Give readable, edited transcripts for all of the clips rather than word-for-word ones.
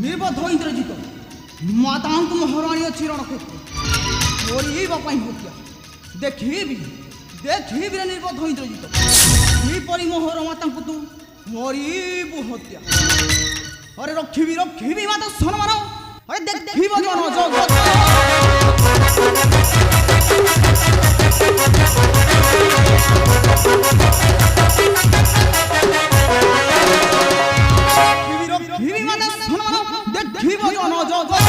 নির্বদ্ধ ইন্দ্রজিত মাতাঙ্ক মহারাণী অছি রণক্ষেত্র করিবা পাই হত্যা দেখিবি দেখিবি রে নির্বদ্ধ ইন্দ্রজিত কিপরি মোহর মাতাঙ্কু তু করিবু হত্যা আরে রক্ষিবি রক্ষিবি মাতা সম্মান আরে দেখিব জন জগৎ রক্ষিবি মাতা সম্মান দেখিব জন জগৎ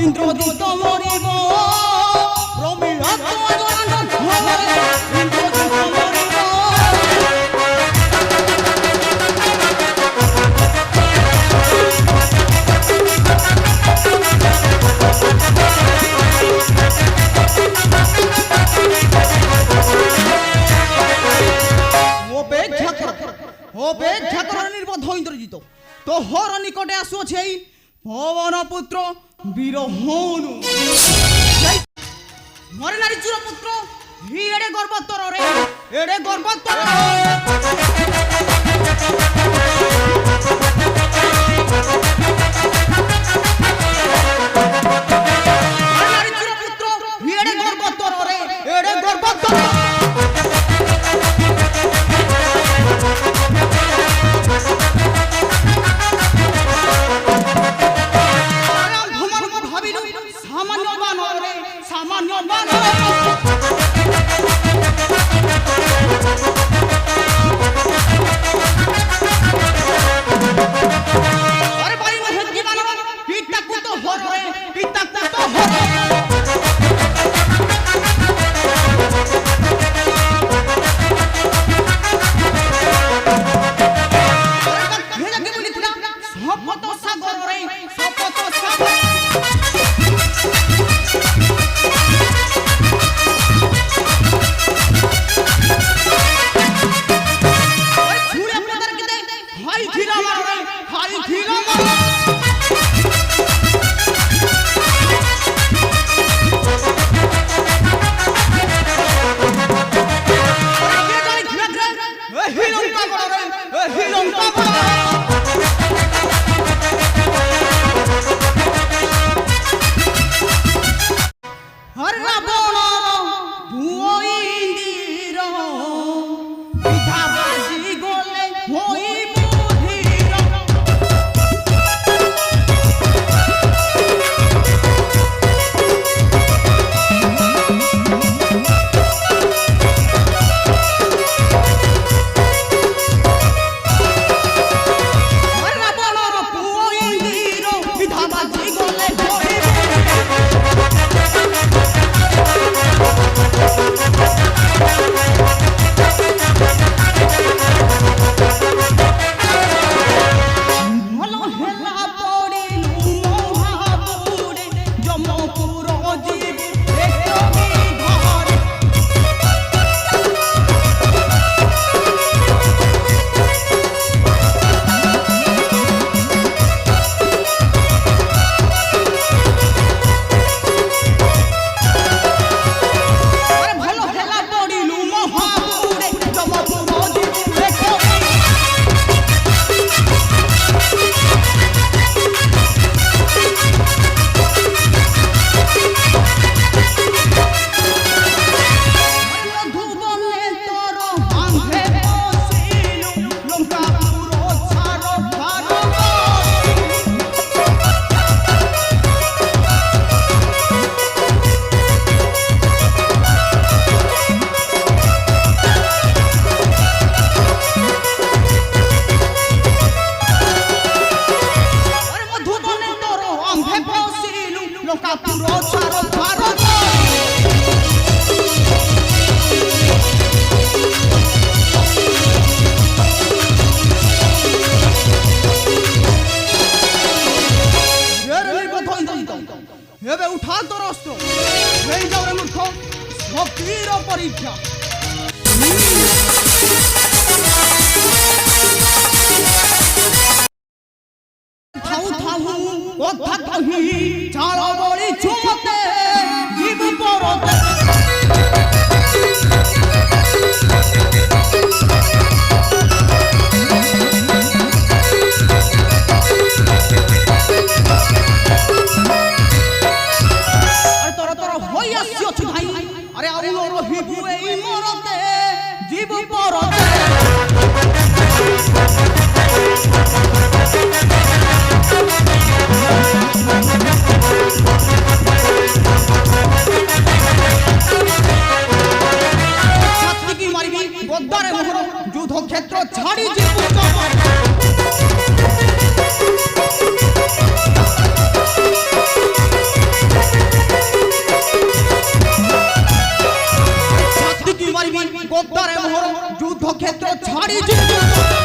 ইন্দ্রজিত মরিব প্রমিলাত ইন্দ্রজিত মরিব অপেক্ষা কর নির্বদ্ধ ইন্দ্রজিত তোহর নিকটে আসুଅছি এই পবন পুত্র বীর হনু মরে নারী চুর পুত্র হি এড়ে গর্বত্তর রে এড়ে গর্বত্তর নারী চুর পুত্র হি এড়ে গর্বত্তর রে এড়ে গর্বত্তর পরীক্ষা থাউ থাউ কথা কহি শাল বলি ঝুমতে জীব পরতে আরে তোরা তোরা হই আসিছ ভাই আরে আমি রহিবু এই মরতে জীব পরতে ছাত্রীকে মারিবি গদ্দারে মোহর যুদ্ধ ক্ষেত্র ছাড়ি জীব ছাত্রীকে মারিবি গদ্দারে মোহর যুদ্ধ ক্ষেত্র ছাড়ি জীব